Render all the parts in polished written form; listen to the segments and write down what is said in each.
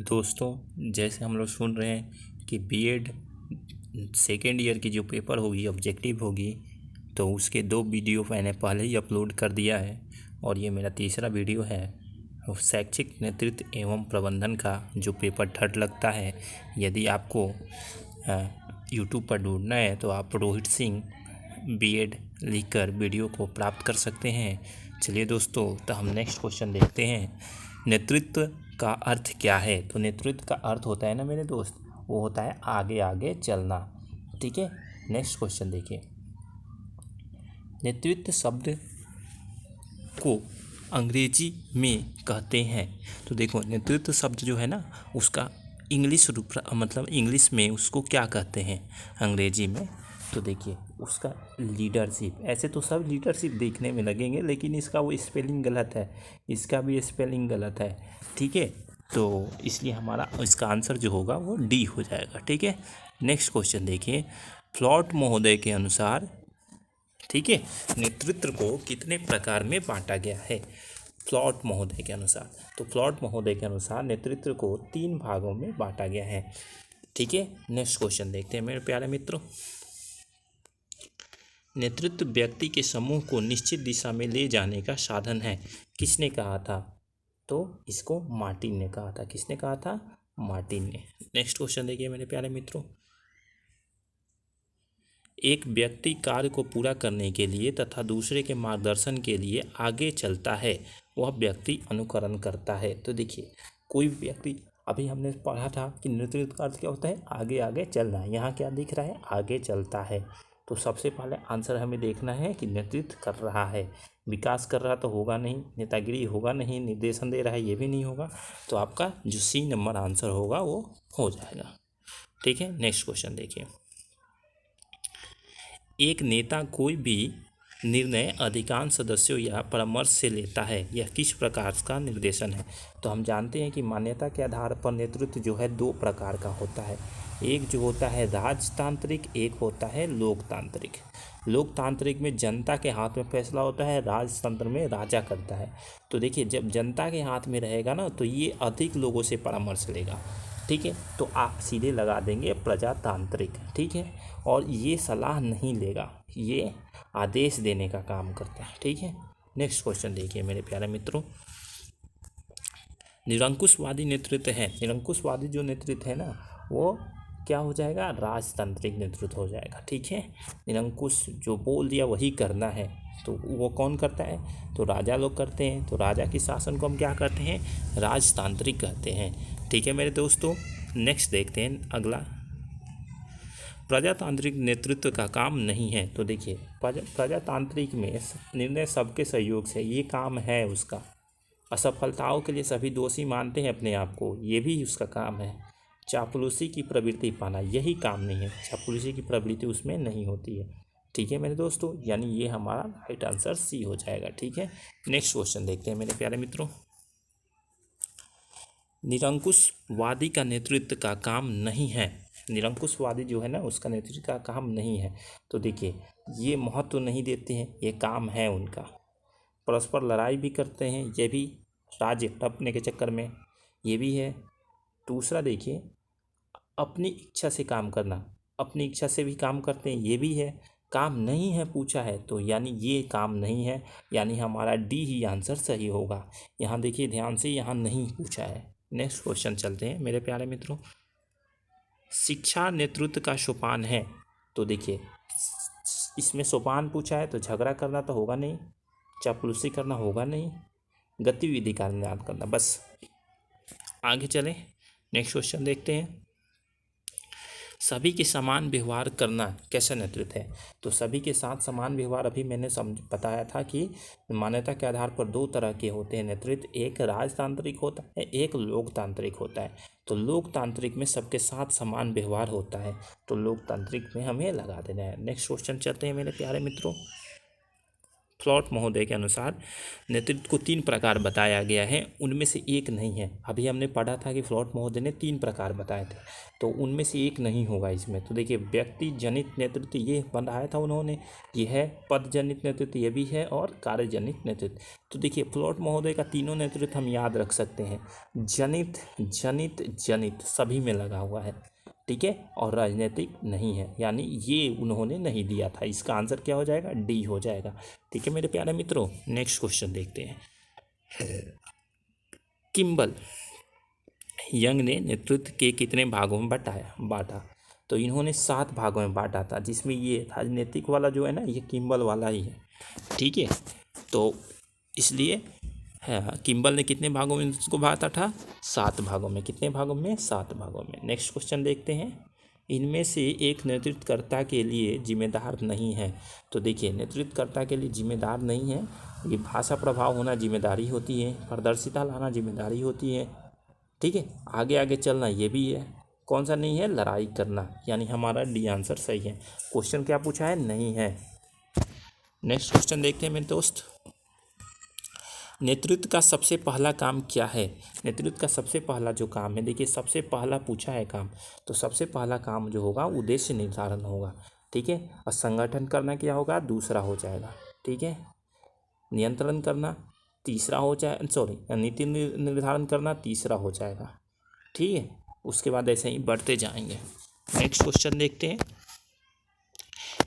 दोस्तों, जैसे हम लोग सुन रहे हैं कि बीएड सेकेंड ईयर की जो पेपर होगी ऑब्जेक्टिव होगी, तो उसके 2 वीडियो मैंने पहले ही अपलोड कर दिया है और ये मेरा तीसरा वीडियो है। शैक्षिक नेतृत्व एवं प्रबंधन का जो पेपर थर्ड लगता है, यदि आपको यूट्यूब पर ढूंढना है तो आप रोहित सिंह बीएड लिखकर वीडियो को प्राप्त कर सकते हैं। चलिए दोस्तों, तो हम नेक्स्ट क्वेश्चन देखते हैं। नेतृत्व का अर्थ क्या है? तो नेतृत्व का अर्थ होता है ना मेरे दोस्त, वो होता है आगे आगे चलना। ठीक है, नेक्स्ट क्वेश्चन देखिए। नेतृत्व शब्द को अंग्रेजी में कहते हैं। तो देखो, नेतृत्व शब्द जो है ना, उसका इंग्लिश रूप मतलब इंग्लिश में उसको क्या कहते हैं अंग्रेजी में? तो देखिए, उसका लीडरशिप। ऐसे तो सब लीडरशिप देखने में लगेंगे, लेकिन इसका वो स्पेलिंग गलत है, इसका भी स्पेलिंग गलत है। ठीक है, तो इसलिए हमारा इसका आंसर जो होगा वो डी हो जाएगा। ठीक है, नेक्स्ट क्वेश्चन देखिए। फ्लॉट महोदय के अनुसार, ठीक है, नेतृत्व को कितने प्रकार में बांटा गया है? फ्लॉट महोदय के अनुसार, तो फ्लॉट महोदय के अनुसार नेतृत्व को 3 भागों में बांटा गया है। ठीक है, नेक्स्ट क्वेश्चन देखते हैं मेरे प्यारे मित्रों। नेतृत्व व्यक्ति के समूह को निश्चित दिशा में ले जाने का साधन है। किसने कहा था? तो इसको मार्टिन ने कहा था। किसने कहा था? मार्टिन ने। नेक्स्ट क्वेश्चन देखिए मेरे प्यारे मित्रों। एक व्यक्ति कार्य को पूरा करने के लिए तथा दूसरे के मार्गदर्शन के लिए आगे चलता है, वह व्यक्ति अनुकरण करता है। तो देखिए, कोई व्यक्ति, अभी हमने पढ़ा था कि नेतृत्व का अर्थ क्या होता है? आगे आगे चलना। यहाँ क्या दिख रहा है? आगे चलता है। तो सबसे पहले आंसर हमें देखना है कि नेतृत्व कर रहा है। विकास कर रहा तो होगा नहीं, नेतागिरी होगा नहीं, निर्देशन दे रहा है ये भी नहीं होगा। तो आपका जो सी नंबर आंसर होगा वो हो जाएगा। ठीक है, नेक्स्ट क्वेश्चन देखिए। एक नेता कोई भी निर्णय अधिकांश सदस्यों या परामर्श से लेता है, यह किस प्रकार का निर्देशन है? तो हम जानते हैं कि मान्यता के आधार पर नेतृत्व जो है 2 प्रकार का होता है। एक जो होता है राजतांत्रिक, एक होता है लोकतांत्रिक। लोकतांत्रिक में जनता के हाथ में फैसला होता है, राजतंत्र में राजा करता है। तो देखिए, जब जनता के हाथ में रहेगा ना, तो ये अधिक लोगों से परामर्श लेगा। ठीक है, तो आप सीधे लगा देंगे प्रजातांत्रिक। ठीक है, और ये सलाह नहीं लेगा, ये आदेश देने का काम करता है। ठीक है, नेक्स्ट क्वेश्चन देखिए मेरे प्यारे मित्रों। निरंकुशवादी नेतृत्व है, निरंकुशवादी जो नेतृत्व है ना, वो क्या हो जाएगा? राजतांत्रिक नेतृत्व हो जाएगा। ठीक है, निरंकुश जो बोल दिया वही करना है, तो वो कौन करता है? तो राजा लोग करते हैं। तो राजा की शासन को हम क्या कहते हैं? राजतांत्रिक कहते हैं। ठीक है मेरे दोस्तों, नेक्स्ट देखते हैं अगला। प्रजातांत्रिक नेतृत्व का काम नहीं है। तो देखिए, प्रजातांत्रिक में निर्णय सबके सहयोग से, ये काम है उसका। असफलताओं के लिए सभी दोषी मानते हैं अपने आप को, ये भी उसका काम है। चापलूसी की प्रवृत्ति पाना, यही काम नहीं है। चापलूसी की प्रवृत्ति उसमें नहीं होती है। ठीक है मेरे दोस्तों, यानी ये हमारा राइट आंसर सी हो जाएगा। ठीक है, नेक्स्ट क्वेश्चन देखते हैं मेरे प्यारे मित्रों। निरंकुशवादी का नेतृत्व का काम नहीं है। निरंकुशवादी जो है ना, उसका नेतृत्व का काम नहीं है। तो देखिए, ये महत्व नहीं देते हैं, ये काम है उनका। परस्पर लड़ाई भी करते हैं, ये भी राज्य टपने के चक्कर में, ये भी है। दूसरा देखिए, अपनी इच्छा से काम करना, अपनी इच्छा से भी काम करते हैं, ये भी है। काम नहीं है पूछा है, तो यानी ये काम नहीं है, यानी हमारा डी ही आंसर सही होगा। यहाँ देखिए ध्यान से, यहाँ नहीं पूछा है। नेक्स्ट क्वेश्चन चलते हैं मेरे प्यारे मित्रों। शिक्षा नेतृत्व का सोपान है। तो देखिए, इसमें सोपान पूछा है, तो झगड़ा करना तो होगा नहीं, चापलूसी करना होगा नहीं, गतिविधि का निर्धारण करना। बस आगे चलें, नेक्स्ट क्वेश्चन देखते हैं। सभी के समान व्यवहार करना कैसा नेतृत्व है? तो सभी के साथ समान व्यवहार, अभी मैंने बताया था कि मान्यता के आधार पर 2 तरह के होते हैं नेतृत्व, एक राजतांत्रिक होता है, एक लोकतांत्रिक होता है। तो लोकतांत्रिक में सबके साथ समान व्यवहार होता है, तो लोकतांत्रिक में हमें लगा देना है। नेक्स्ट क्वेश्चन चलते हैं मेरे प्यारे मित्रों। फ्लॉट महोदय के अनुसार नेतृत्व को 3 प्रकार बताया गया है, उनमें से एक नहीं है। अभी हमने पढ़ा था कि फ्लॉट महोदय ने 3 प्रकार बताए थे, तो उनमें से एक नहीं होगा इसमें। तो देखिए, व्यक्ति जनित नेतृत्व ये बनाया था उन्होंने, ये है। पद जनित नेतृत्व ये भी है, और कार्य जनित नेतृत्व। तो देखिए, फ्लॉट महोदय का तीनों नेतृत्व हम याद रख सकते हैं। जनित जनित जनित सभी में लगा हुआ है, ठीक है, और राजनीतिक नहीं है, यानी ये उन्होंने नहीं दिया था। इसका आंसर क्या हो जाएगा? डी हो जाएगा। ठीक है मेरे प्यारे मित्रों, नेक्स्ट क्वेश्चन देखते हैं। किम्बल यंग ने नेतृत्व के कितने भागों में बांटा? तो इन्होंने 7 भागों में बांटा था, जिसमें ये राजनीतिक वाला जो है ना, ये किम्बल वाला ही है, ठीक है। तो इसलिए किम्बल ने कितने भागों में इसको बांटा था? 7 भागों में। कितने भागों में? 7 भागों में। नेक्स्ट क्वेश्चन देखते हैं। इनमें से एक नेतृत्वकर्ता के लिए जिम्मेदार नहीं है। तो देखिए, नेतृत्वकर्ता के लिए जिम्मेदार नहीं है। ये भाषा प्रभाव होना जिम्मेदारी होती है, पारदर्शिता लाना जिम्मेदारी होती है, ठीक है, आगे आगे चलना ये भी है। कौन सा नहीं है? लड़ाई करना, यानी हमारा डी आंसर सही है। क्वेश्चन क्या पूछा है? नहीं है। नेक्स्ट क्वेश्चन देखते हैं मेरे दोस्त। नेतृत्व का सबसे पहला काम क्या है? नेतृत्व का सबसे पहला जो काम है, देखिए सबसे पहला पूछा है काम, तो सबसे पहला काम जो होगा उद्देश्य निर्धारण होगा, ठीक है। और संगठन करना क्या होगा? दूसरा हो जाएगा, ठीक है। नियंत्रण करना तीसरा हो जाए, सॉरी, नीति निर्धारण करना तीसरा हो जाएगा, ठीक है। उसके बाद ऐसे ही बढ़ते जाएंगे। नेक्स्ट क्वेश्चन देखते हैं।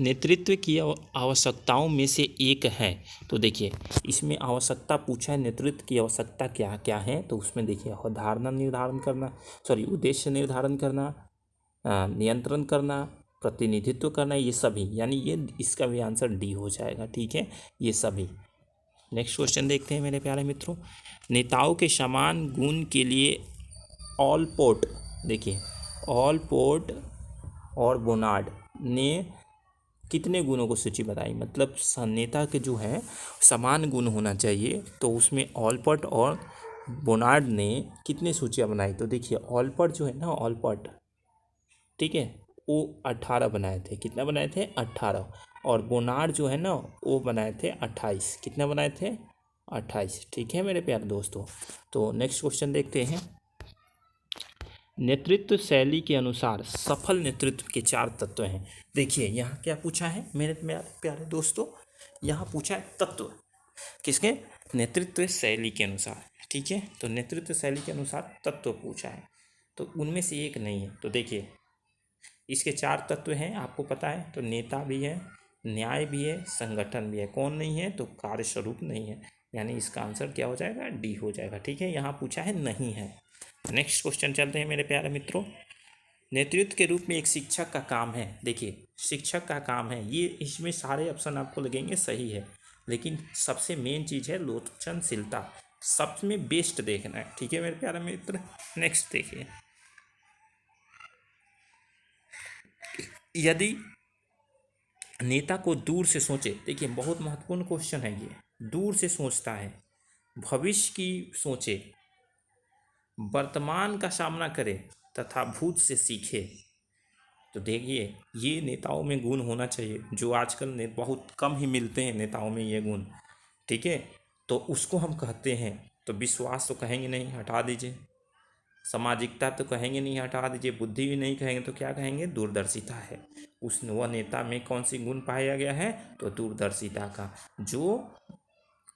नेतृत्व की आवश्यकताओं में से एक है। तो देखिए, इसमें आवश्यकता पूछा है, नेतृत्व की आवश्यकता क्या क्या है, तो उसमें देखिए अवधारणा निर्धारण करना, सॉरी, उद्देश्य निर्धारण करना, नियंत्रण करना, प्रतिनिधित्व करना, ये सभी, यानी ये इसका भी आंसर डी हो जाएगा, ठीक है, ये सभी। नेक्स्ट क्वेश्चन देखते हैं मेरे प्यारे मित्रों। नेताओं के समान गुण के लिए ऑलपोर्ट, देखिए ऑलपोर्ट और बोनार्ड ने कितने गुणों को सूची बताई? मतलब नेता के जो है समान गुण होना चाहिए, तो उसमें ऑलपोर्ट और बोनार्ड ने कितने सूचियाँ बनाई? तो देखिए, ऑलपोर्ट जो है ना, ऑलपोर्ट, ठीक है, वो 18 बनाए थे। कितना बनाए थे? 18। और बोनार्ड जो है ना, वो बनाए थे 28। कितना बनाए थे? 28, ठीक है मेरे प्यारे दोस्तों। तो नेक्स्ट क्वेश्चन देखते हैं। नेतृत्व शैली के अनुसार सफल नेतृत्व के 4 तत्व हैं। देखिए, यहाँ क्या पूछा है मेरे प्यारे दोस्तों? यहाँ पूछा है तत्व, किसके? नेतृत्व शैली के अनुसार, ठीक है। तो नेतृत्व शैली के अनुसार तत्व पूछा है, तो उनमें से एक नहीं है। तो देखिए, इसके 4 तत्व हैं, आपको पता है। तो नेता भी है, न्याय भी है, संगठन भी है। कौन नहीं है? तो कार्य स्वरूप नहीं है, यानी इसका आंसर क्या हो जाएगा? डी हो जाएगा, ठीक है। यहाँ पूछा है नहीं है। नेक्स्ट क्वेश्चन चलते हैं मेरे प्यारे मित्रों। नेतृत्व के रूप में एक शिक्षक का काम है। देखिए, शिक्षक का काम है, ये इसमें सारे ऑप्शन आपको लगेंगे सही है, लेकिन सबसे मेन चीज़ है लोचनशीलता, सब में बेस्ट देखना है, ठीक है मेरे प्यारे मित्र। नेक्स्ट देखिए, यदि नेता को दूर से सोचे, देखिए बहुत महत्वपूर्ण क्वेश्चन है ये, दूर से सोचता है, भविष्य की सोचे, वर्तमान का सामना करे तथा भूत से सीखे। तो देखिए, ये नेताओं में गुण होना चाहिए, जो आजकल बहुत कम ही मिलते हैं नेताओं में ये गुण, ठीक है। तो उसको हम कहते हैं, तो विश्वास तो कहेंगे नहीं, हटा दीजिए। सामाजिकता तो कहेंगे नहीं, हटा दीजिए। बुद्धि भी नहीं कहेंगे, तो क्या कहेंगे? दूरदर्शिता है। वह नेता में कौन सी गुण पाया गया है? तो दूरदर्शिता का, जो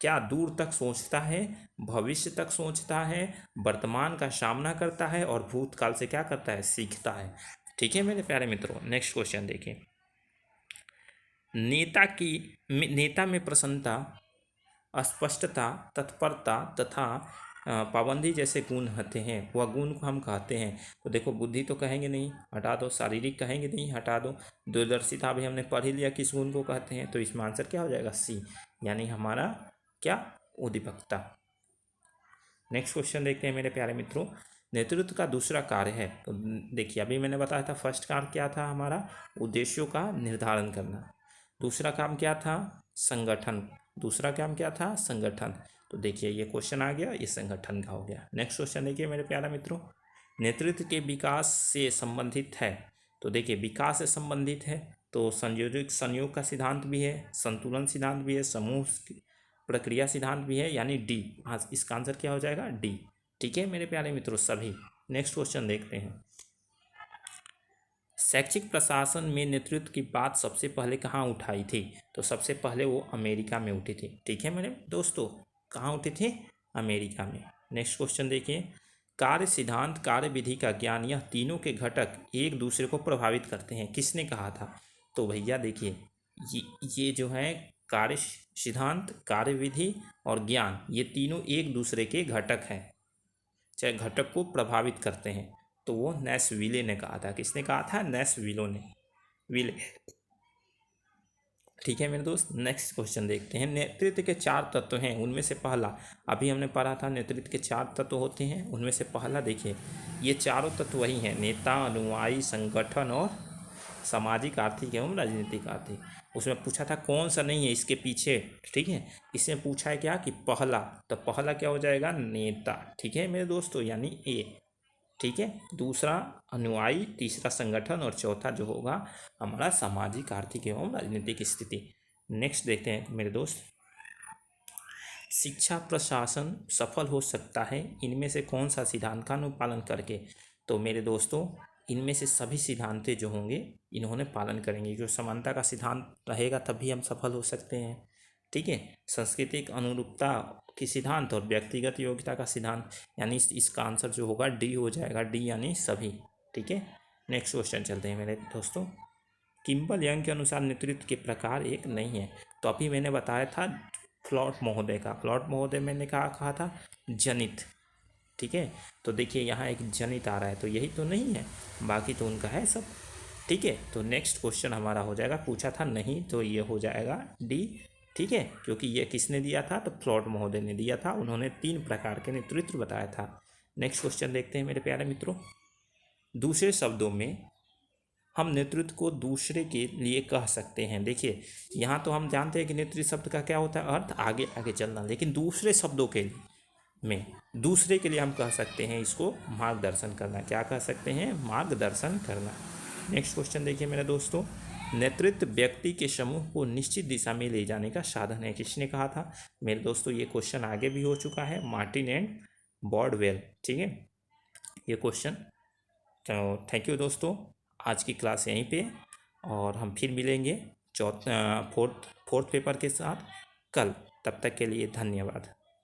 क्या दूर तक सोचता है, भविष्य तक सोचता है, वर्तमान का सामना करता है, और भूतकाल से क्या करता है? सीखता है, ठीक है मेरे प्यारे मित्रों। नेक्स्ट क्वेश्चन देखिए। नेता में प्रसन्नता, स्पष्टता, तत्परता तथा पाबंदी जैसे गुण होते हैं, वह गुण को हम कहते हैं। तो देखो, बुद्धि तो कहेंगे नहीं, हटा दो। शारीरिक कहेंगे नहीं, हटा दो। दूरदर्शिता भी हमने पढ़ ही लिया किस गुण को कहते हैं, तो इसमें आंसर क्या हो जाएगा? सी, यानी हमारा क्या? उद्दीपकता। नेक्स्ट क्वेश्चन देखते हैं मेरे प्यारे मित्रों। नेतृत्व का दूसरा कार्य है। तो देखिए, अभी मैंने बताया था फर्स्ट कार्य क्या था हमारा? उद्देश्यों का निर्धारण करना। दूसरा काम क्या था? संगठन। दूसरा काम क्या था? संगठन। तो देखिए, ये क्वेश्चन आ गया, ये संगठन का हो गया। नेक्स्ट क्वेश्चन देखिए मेरे प्यारे मित्रों। नेतृत्व के विकास से संबंधित है। तो देखिए, विकास से संबंधित है, तो संयोग का सिद्धांत भी है, संतुलन सिद्धांत भी है, समूह प्रक्रिया सिद्धांत भी है, यानी डी। हाँ, इसका आंसर क्या हो जाएगा? डी। ठीक है मेरे प्यारे मित्रों सभी। नेक्स्ट क्वेश्चन देखते हैं। शैक्षिक प्रशासन में नेतृत्व की बात सबसे पहले कहाँ उठाई थी? तो सबसे पहले वो अमेरिका में उठी थी। ठीक है मेरे दोस्तों, कहाँ उठी थी? अमेरिका में। नेक्स्ट क्वेश्चन देखिए। कार्य सिद्धांत, कार्य विधि का ज्ञान, यह तीनों के घटक एक दूसरे को प्रभावित करते हैं, किसने कहा था? तो भैया देखिए, ये जो है कार्य सिद्धांत, कार्य विधि और ज्ञान, ये तीनों एक दूसरे के घटक हैं, चाहे घटक को प्रभावित करते हैं। तो वो नैशविले ने कहा था। किसने कहा था? नैशविले ने, विले। ठीक है मेरे दोस्त, नेक्स्ट क्वेश्चन देखते हैं। नेतृत्व के 4 तत्व हैं, उनमें से पहला, अभी हमने पढ़ा था नेतृत्व के 4 तत्व होते हैं, उनमें से पहला देखिए, ये चारों तत्व वही हैं, नेता, अनुयायी, संगठन और सामाजिक, आर्थिक एवं राजनीतिक आर्थिक। उसमें पूछा था कौन सा नहीं है इसके पीछे। ठीक है, इसमें पूछा है क्या कि पहला, तो पहला क्या हो जाएगा? नेता। ठीक है मेरे दोस्तों, यानी ए। ठीक है, दूसरा अनुयायी, तीसरा संगठन और चौथा जो होगा हमारा सामाजिक, आर्थिक एवं राजनीतिक स्थिति। नेक्स्ट देखते हैं मेरे दोस्त। शिक्षा प्रशासन सफल हो सकता है इनमें से कौन सा सिद्धांत का अनुपालन करके? तो मेरे दोस्तों, इनमें से सभी सिद्धांतें जो होंगे इन्होंने पालन करेंगे, जो समानता का सिद्धांत रहेगा तभी हम सफल हो सकते हैं। ठीक है, सांस्कृतिक अनुरूपता की सिद्धांत और व्यक्तिगत योग्यता का सिद्धांत, यानी इसका आंसर जो होगा डी हो जाएगा, डी यानी सभी। ठीक है, नेक्स्ट क्वेश्चन चलते हैं मेरे दोस्तों। किम्बल यंग के अनुसार नेतृत्व के प्रकार एक नहीं है। तो अभी मैंने बताया था फ्लॉट महोदय का, फ्लॉट महोदय मैंने कहा था जनित। ठीक है, तो देखिए यहाँ एक जनित आ रहा है, तो यही तो नहीं है, बाकी तो उनका है सब। ठीक है, तो नेक्स्ट क्वेश्चन हमारा हो जाएगा, पूछा था नहीं, तो ये हो जाएगा डी। ठीक है, क्योंकि ये किसने दिया था? तो फ्लॉट महोदय ने दिया था, उन्होंने 3 प्रकार के नेतृत्व बताया था। नेक्स्ट क्वेश्चन देखते हैं मेरे प्यारे मित्रों। दूसरे शब्दों में हम नेतृत्व को दूसरे के लिए कह सकते हैं। देखिए, यहाँ तो हम जानते हैं कि नेतृत्व शब्द का क्या होता है? अर्थ आगे आगे चलना, लेकिन दूसरे शब्दों के लिए में दूसरे के लिए हम कह सकते हैं इसको मार्गदर्शन करना। क्या कह सकते हैं? मार्गदर्शन करना। नेक्स्ट क्वेश्चन देखिए मेरे दोस्तों। नेतृत्व व्यक्ति के समूह को निश्चित दिशा में ले जाने का साधन है, किसने कहा था? मेरे दोस्तों, ये क्वेश्चन आगे भी हो चुका है, मार्टिन एंड बॉर्डवेल। ठीक है, ये क्वेश्चन। तो थैंक यू दोस्तों, आज की क्लास यहीं पे, और हम फिर मिलेंगे फोर्थ पेपर के साथ कल। तब तक के लिए धन्यवाद।